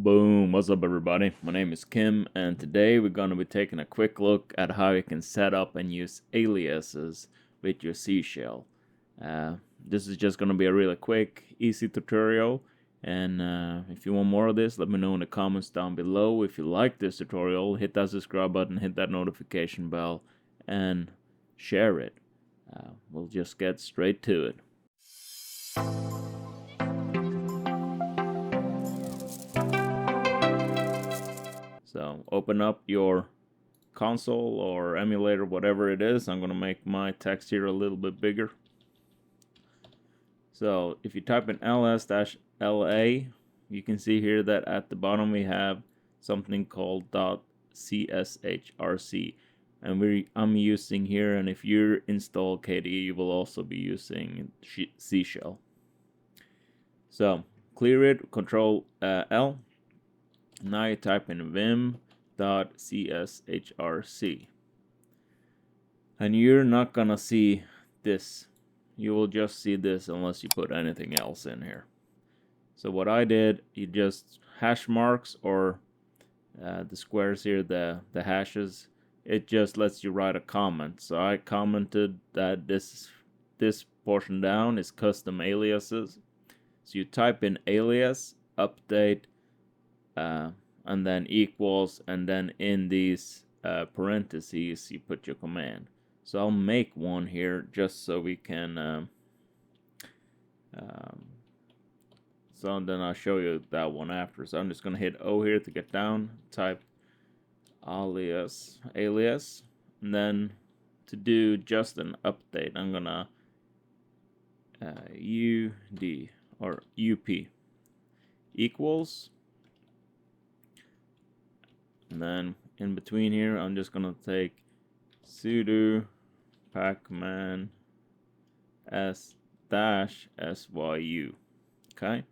Boom, what's up everybody? My name is Kim and today we're going to be taking a quick look at how you can set up and use aliases with your zsh-shell. This is just going to be a really quick, easy tutorial, and if you want more of this, let me know in the comments down below. If you like this tutorial, hit that subscribe button, hit that notification bell, and share it. We'll just get straight to it. So open up your console or emulator, whatever it is. I'm going to make my text here a little bit bigger. So if you type in ls-la, you can see here that at the bottom we have something called .cshrc, and I'm using here, and if you install KDE, you will also be using zsh-shell. So clear it, Control L. Now you type in vim.cshrc, and you're not gonna see this. You will just see this unless you put anything else in here. So what I did, you just hash marks or the squares here, the hashes, it just lets you write a comment. So I commented that this portion down is custom aliases. So you type in alias, update, and then equals, and then in these parentheses you put your command. So I'll make one here just so we can so then I'll show you that one after. So I'm just gonna hit O here to get down, type alias, and then to do just an update I'm gonna UD or UP equals, and then in between here I'm just gonna take sudo pacman s-syu. Okay,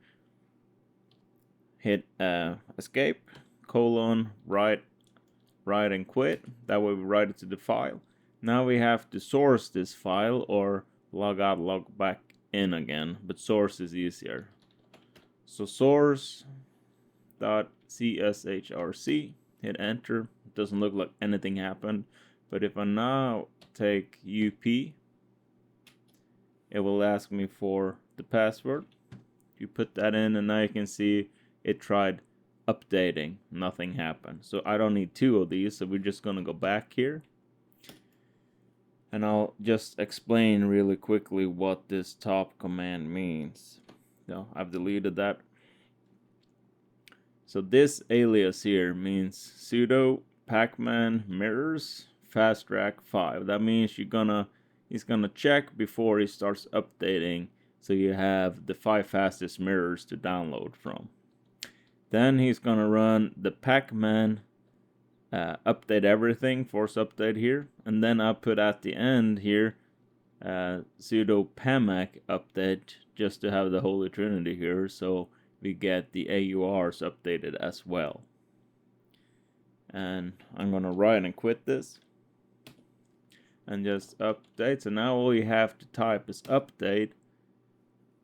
hit escape, colon, write and quit. That way we write it to the file. Now we have to source this file or log out, log back in again, but source is easier. So source.cshrc, hit enter. It doesn't look like anything happened, but if I now take up, it will ask me for the password. You put that in, and now you can see it tried updating, nothing happened. So I don't need two of these, so we're just gonna go back here, and I'll just explain really quickly what this top command means. No, I've deleted that. So this alias here means sudo pacman mirrors fasttrack 5. That means he's gonna check before he starts updating, so you have the 5 fastest mirrors to download from. Then he's gonna run the pacman update everything, force update here, and then I'll put at the end here sudo pamac update, just to have the Holy Trinity here, so we get the AURs updated as well. And I'm gonna write and quit this and just update. So now all you have to type is update,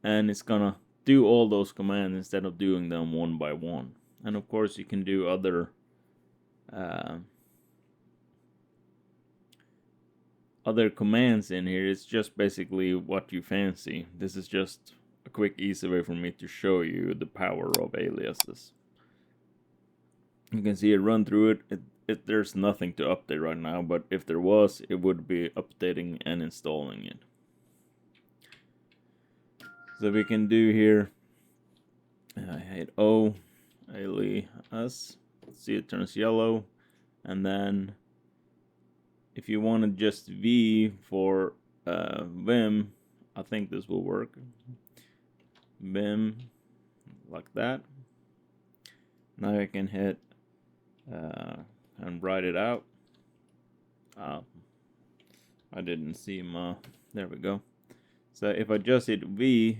and it's gonna do all those commands instead of doing them one by one. And of course you can do other commands in here. It's just basically what you fancy. This is just a quick, easy way for me to show you the power of aliases. You can see it run through it. There's nothing to update right now, but if there was, it would be updating and installing it. So we can do here, hit O, alias, see it turns yellow, and then if you wanted just V for Vim, I think this will work. Vim, like that. Now I can hit and write it out. I didn't see my, there we go. So if I just hit V,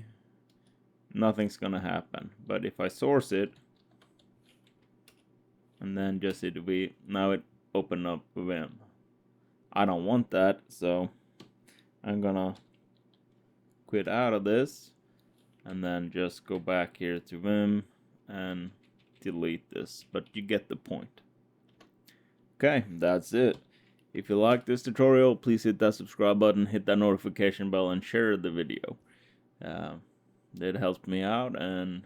nothing's gonna happen. But if I source it and then just hit V, now it opened up Vim. I don't want that, so I'm gonna quit out of this and then just go back here to Vim and delete this, but you get the point. Okay, that's it. If you like this tutorial, please hit that subscribe button, hit that notification bell, and share the video. It helps me out and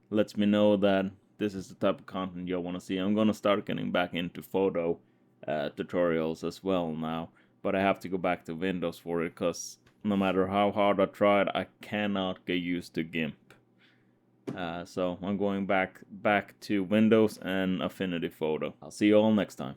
lets me know that this is the type of content you want to see. I'm going to start getting back into photo tutorials as well now, but I have to go back to Windows for it because no matter how hard I tried, I cannot get used to GIMP. So I'm going back to Windows and Affinity Photo. I'll see you all next time.